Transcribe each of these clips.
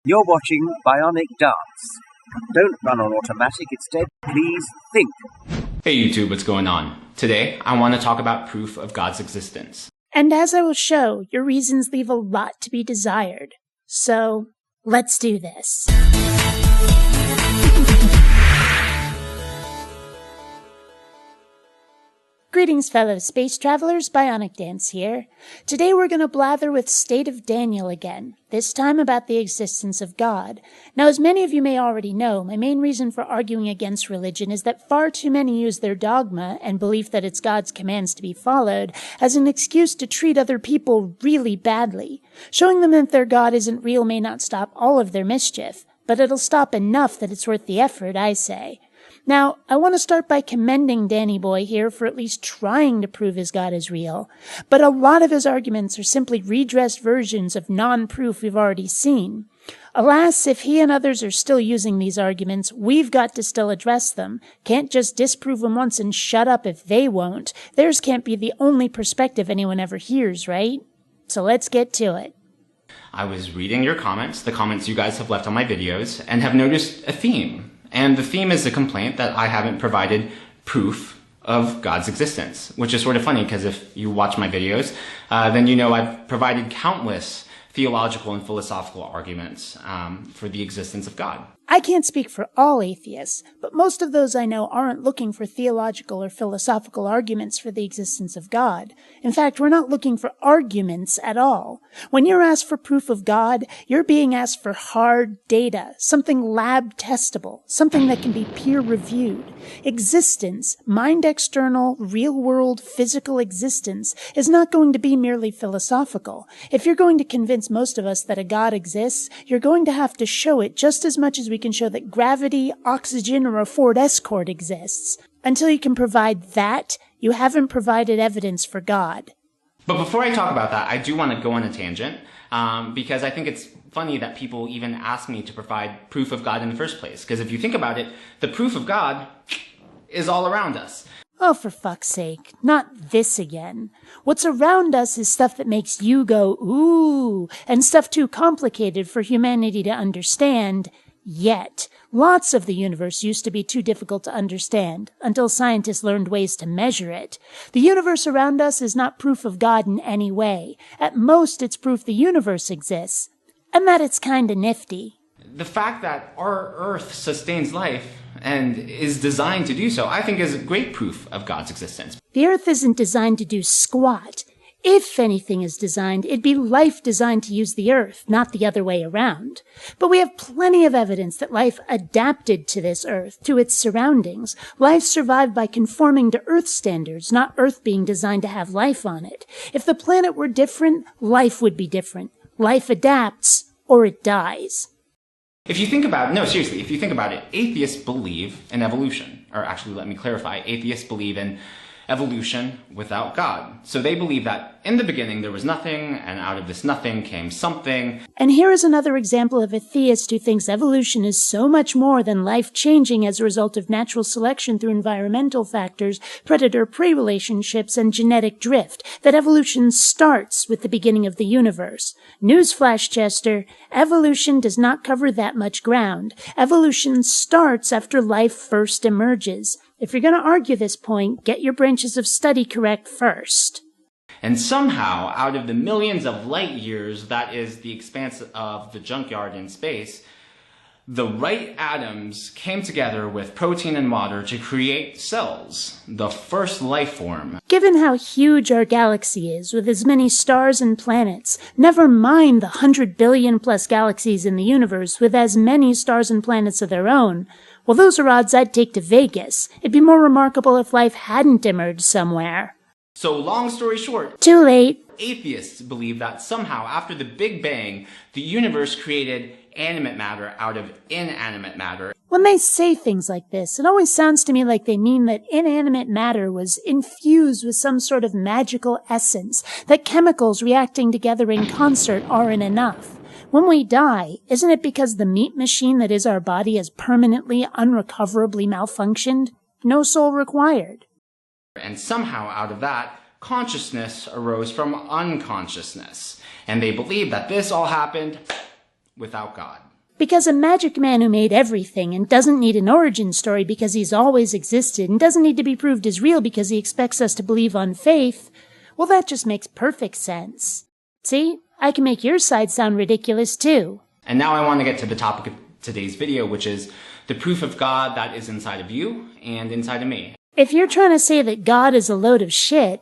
You're watching BionicDance. Don't run on automatic, instead, please think. Hey YouTube, what's going on? Today, I want to talk about proof of God's existence. And as I will show, your reasons leave a lot to be desired. So, let's do this. Greetings, fellow space travelers, BionicDance here. Today we're going to blather with State of Daniel again, this time about the existence of God. Now, as many of you may already know, my main reason for arguing against religion is that far too many use their dogma and belief that it's God's commands to be followed as an excuse to treat other people really badly. Showing them that their God isn't real may not stop all of their mischief, but it'll stop enough that it's worth the effort, I say. Now, I want to start by commending Danny Boy here for at least trying to prove his God is real, but a lot of his arguments are simply redressed versions of non-proof we've already seen. Alas, if he and others are still using these arguments, we've got to still address them. Can't just disprove them once and shut up if they won't. Theirs can't be the only perspective anyone ever hears, right? So let's get to it. I was reading your comments, the comments you guys have left on my videos, and have noticed a theme. And the theme is the complaint that I haven't provided proof of God's existence, which is sort of funny because if you watch my videos, then you know I've provided countless theological and philosophical arguments for the existence of God. I can't speak for all atheists, but most of those I know aren't looking for theological or philosophical arguments for the existence of God. In fact, we're not looking for arguments at all. When you're asked for proof of God, you're being asked for hard data, something lab testable, something that can be peer reviewed. Existence, mind external, real world, physical existence, is not going to be merely philosophical. If you're going to convince most of us that a God exists, you're going to have to show it just as much as we can show that gravity, oxygen, or a Ford Escort exists. Until you can provide that, you haven't provided evidence for God. But before I talk about that, I do want to go on a tangent, because I think it's funny that people even ask me to provide proof of God in the first place. Because if you think about it, the proof of God is all around us. Oh, for fuck's sake, not this again. What's around us is stuff that makes you go, ooh, and stuff too complicated for humanity to understand. Yet, lots of the universe used to be too difficult to understand, until scientists learned ways to measure it. The universe around us is not proof of God in any way. At most, it's proof the universe exists, and that it's kinda nifty. The fact that our Earth sustains life and is designed to do so, I think is great proof of God's existence. The Earth isn't designed to do squat. If anything is designed, it'd be life designed to use the Earth, not the other way around. But we have plenty of evidence that life adapted to this Earth, to its surroundings. Life survived by conforming to Earth standards, not Earth being designed to have life on it. If the planet were different, life would be different. Life adapts, or it dies. If you think about it, no, seriously, if you think about it, atheists believe in evolution. Or actually, let me clarify, atheists believe in evolution without God. So they believe that in the beginning there was nothing, and out of this nothing came something. And here is another example of a theist who thinks evolution is so much more than life changing as a result of natural selection through environmental factors, predator-prey relationships, and genetic drift, that evolution starts with the beginning of the universe. Newsflash, Chester, evolution does not cover that much ground. Evolution starts after life first emerges. If you're going to argue this point, get your branches of study correct first. And somehow, out of the millions of light years that is the expanse of the junkyard in space, the right atoms came together with protein and water to create cells, the first life form. Given how huge our galaxy is, with as many stars and planets, never mind the 100 billion plus galaxies in the universe with as many stars and planets of their own, well, those are odds I'd take to Vegas. It'd be more remarkable if life hadn't emerged somewhere. So, long story short, too late. Atheists believe that somehow, after the Big Bang, the universe created animate matter out of inanimate matter. When they say things like this, it always sounds to me like they mean that inanimate matter was infused with some sort of magical essence, that chemicals reacting together in concert aren't enough. When we die, isn't it because the meat machine that is our body has permanently, unrecoverably malfunctioned? No soul required. And somehow out of that, consciousness arose from unconsciousness. And they believe that this all happened without God. Because a magic man who made everything and doesn't need an origin story because he's always existed and doesn't need to be proved as real because he expects us to believe on faith, well, that just makes perfect sense. See? I can make your side sound ridiculous too. And now I want to get to the topic of today's video, which is the proof of God that is inside of you and inside of me. If you're trying to say that God is a load of shit...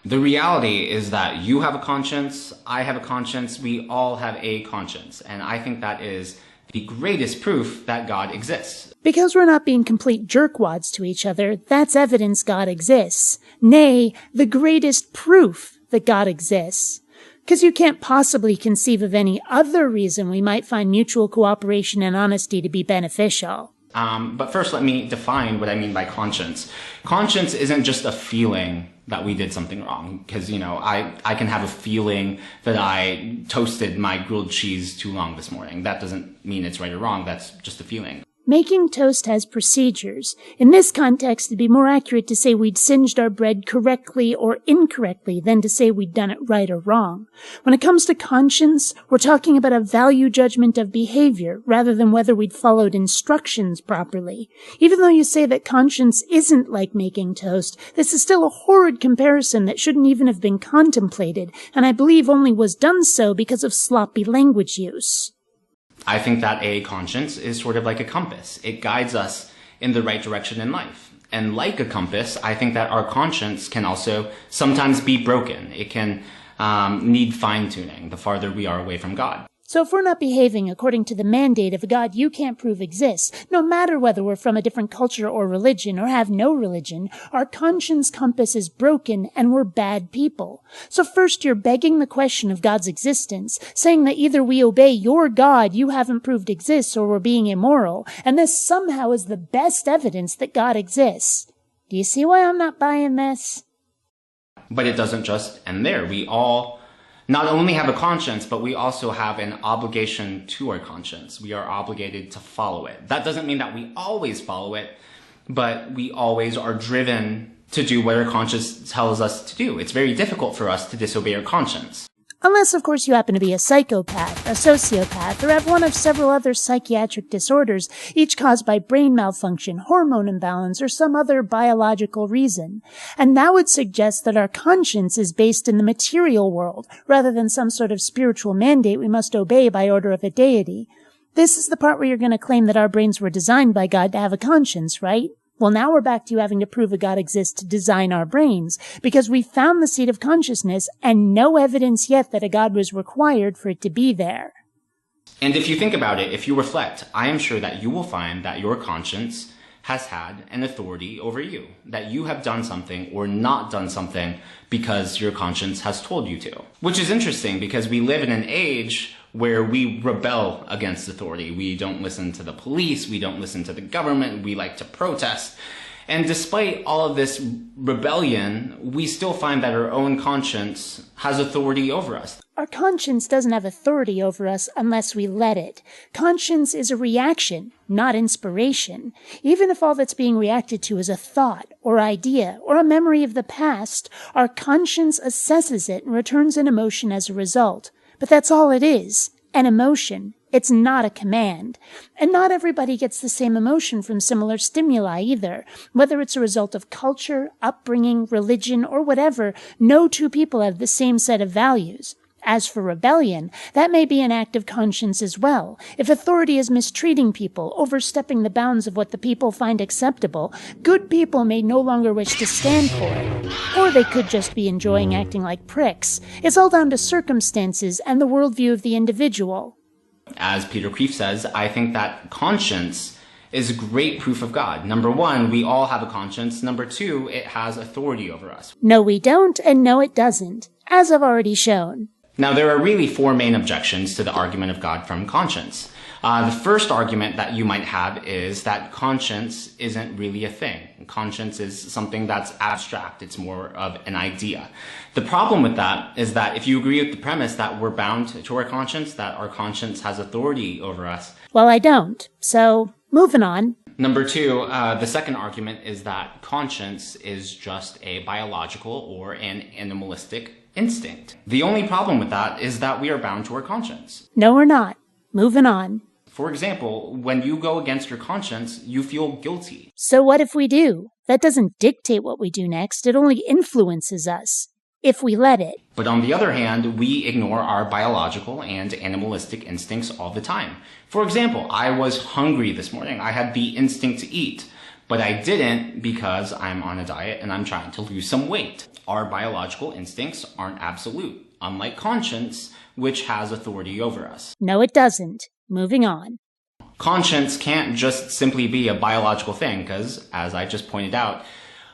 The reality is that you have a conscience, I have a conscience, we all have a conscience. And I think that is the greatest proof that God exists. Because we're not being complete jerkwads to each other, that's evidence God exists. Nay, the greatest proof that God exists. Because you can't possibly conceive of any other reason we might find mutual cooperation and honesty to be beneficial. But first, let me define what I mean by conscience. Conscience isn't just a feeling that we did something wrong. Because, I can have a feeling that I toasted my grilled cheese too long this morning. That doesn't mean it's right or wrong. That's just a feeling. Making toast has procedures. In this context, it'd be more accurate to say we'd singed our bread correctly or incorrectly than to say we'd done it right or wrong. When it comes to conscience, we're talking about a value judgment of behavior rather than whether we'd followed instructions properly. Even though you say that conscience isn't like making toast, this is still a horrid comparison that shouldn't even have been contemplated, and I believe only was done so because of sloppy language use. I think that a conscience is sort of like a compass. It guides us in the right direction in life. And like a compass, I think that our conscience can also sometimes be broken. It can need fine-tuning the farther we are away from God. So if we're not behaving according to the mandate of a God you can't prove exists, no matter whether we're from a different culture or religion or have no religion, our conscience compass is broken and we're bad people. So first you're begging the question of God's existence, saying that either we obey your God you haven't proved exists or we're being immoral, and this somehow is the best evidence that God exists. Do you see why I'm not buying this? But it doesn't just end there. We all not only have a conscience, but we also have an obligation to our conscience. We are obligated to follow it. That doesn't mean that we always follow it, but we always are driven to do what our conscience tells us to do. It's very difficult for us to disobey our conscience. Unless, of course, you happen to be a psychopath, a sociopath, or have one of several other psychiatric disorders, each caused by brain malfunction, hormone imbalance, or some other biological reason. And that would suggest that our conscience is based in the material world, rather than some sort of spiritual mandate we must obey by order of a deity. This is the part where you're going to claim that our brains were designed by God to have a conscience, right? Well, now we're back to you having to prove a God exists to design our brains, because we found the seat of consciousness and no evidence yet that a God was required for it to be there. And if you think about it, if you reflect, I am sure that you will find that your conscience has had an authority over you, that you have done something or not done something because your conscience has told you to. Which is interesting because we live in an age where we rebel against authority. We don't listen to the police, we don't listen to the government, we like to protest. And despite all of this rebellion, we still find that our own conscience has authority over us. Our conscience doesn't have authority over us unless we let it. Conscience is a reaction, not inspiration. Even if all that's being reacted to is a thought or idea or a memory of the past, our conscience assesses it and returns an emotion as a result. But that's all it is, an emotion. It's not a command. And not everybody gets the same emotion from similar stimuli either. Whether it's a result of culture, upbringing, religion, or whatever, no two people have the same set of values. As for rebellion, that may be an act of conscience as well. If authority is mistreating people, overstepping the bounds of what the people find acceptable, good people may no longer wish to stand for it. Or they could just be enjoying acting like pricks. It's all down to circumstances and the worldview of the individual. As Peter Kreeft says, I think that conscience is great proof of God. Number one, we all have a conscience. Number two, it has authority over us. No, we don't, and no, it doesn't, as I've already shown. Now, there are really four main objections to the argument of God from conscience. The first argument that you might have is that conscience isn't really a thing. Conscience is something that's abstract. It's more of an idea. The problem with that is that if you agree with the premise that we're bound to our conscience, that our conscience has authority over us. Well, I don't. So, moving on. Number two, the second argument is that conscience is just a biological or an animalistic instinct. The only problem with that is that we are bound to our conscience. No, we're not. Moving on. For example, when you go against your conscience, you feel guilty. So what if we do? That doesn't dictate what we do next. It only influences us, if we let it. But on the other hand, we ignore our biological and animalistic instincts all the time. For example, I was hungry this morning. I had the instinct to eat, but I didn't because I'm on a diet and I'm trying to lose some weight. Our biological instincts aren't absolute, unlike conscience, which has authority over us. No, it doesn't. Moving on. Conscience can't just simply be a biological thing because, as I just pointed out,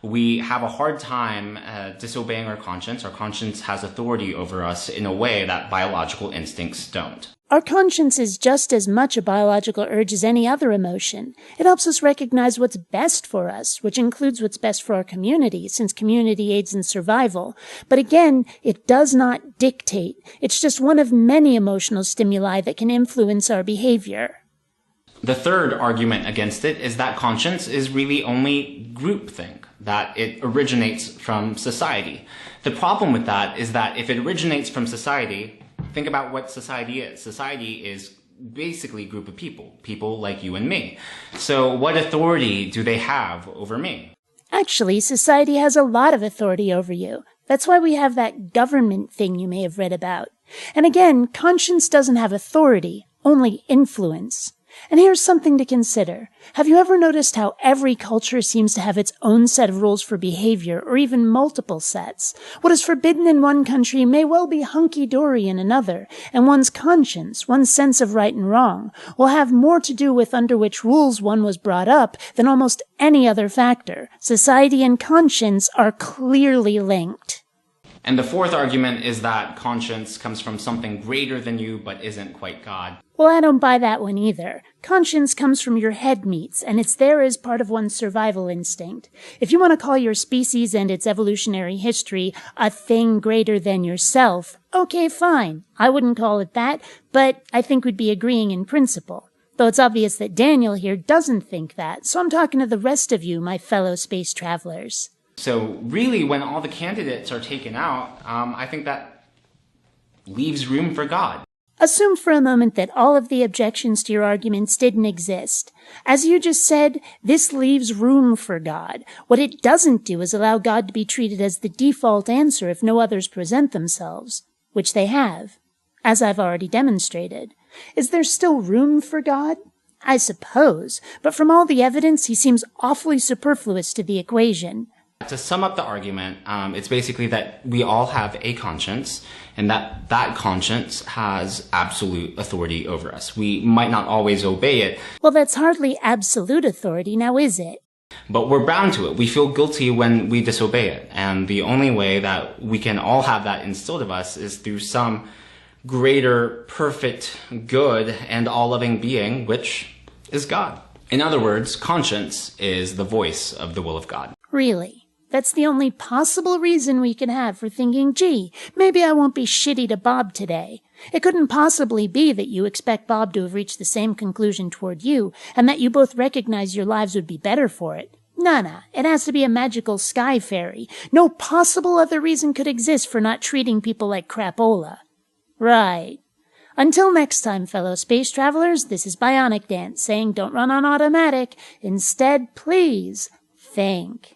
we have a hard time disobeying our conscience. Our conscience has authority over us in a way that biological instincts don't. Our conscience is just as much a biological urge as any other emotion. It helps us recognize what's best for us, which includes what's best for our community, since community aids in survival. But again, it does not dictate. It's just one of many emotional stimuli that can influence our behavior. The third argument against it is that conscience is really only groupthink, that it originates from society. The problem with that is that if it originates from society, think about what society is. Society is basically a group of people like you and me. So what authority do they have over me? Actually, society has a lot of authority over you. That's why we have that government thing you may have read about. And again, conscience doesn't have authority, only influence. And here's something to consider. Have you ever noticed how every culture seems to have its own set of rules for behavior, or even multiple sets? What is forbidden in one country may well be hunky-dory in another, and one's conscience, one's sense of right and wrong, will have more to do with under which rules one was brought up than almost any other factor. Society and conscience are clearly linked. And the fourth argument is that conscience comes from something greater than you but isn't quite God. Well, I don't buy that one either. Conscience comes from your head meats, and it's there as part of one's survival instinct. If you want to call your species and its evolutionary history a thing greater than yourself, okay, fine. I wouldn't call it that, but I think we'd be agreeing in principle. Though it's obvious that Daniel here doesn't think that, so I'm talking to the rest of you, my fellow space travelers. So really, when all the candidates are taken out, I think that leaves room for God. Assume for a moment that all of the objections to your arguments didn't exist. As you just said, this leaves room for God. What it doesn't do is allow God to be treated as the default answer if no others present themselves, which they have, as I've already demonstrated. Is there still room for God? I suppose, but from all the evidence, he seems awfully superfluous to the equation. To sum up the argument, it's basically that we all have a conscience, and that conscience has absolute authority over us. We might not always obey it. Well, that's hardly absolute authority, now is it? But we're bound to it. We feel guilty when we disobey it. And the only way that we can all have that instilled of us is through some greater, perfect, good, and all-loving being, which is God. In other words, conscience is the voice of the will of God. Really? That's the only possible reason we can have for thinking, gee, maybe I won't be shitty to Bob today. It couldn't possibly be that you expect Bob to have reached the same conclusion toward you, and that you both recognize your lives would be better for it. Nah, it has to be a magical sky fairy. No possible other reason could exist for not treating people like crapola. Right. Until next time, fellow space travelers, this is BionicDance saying don't run on automatic. Instead, please think.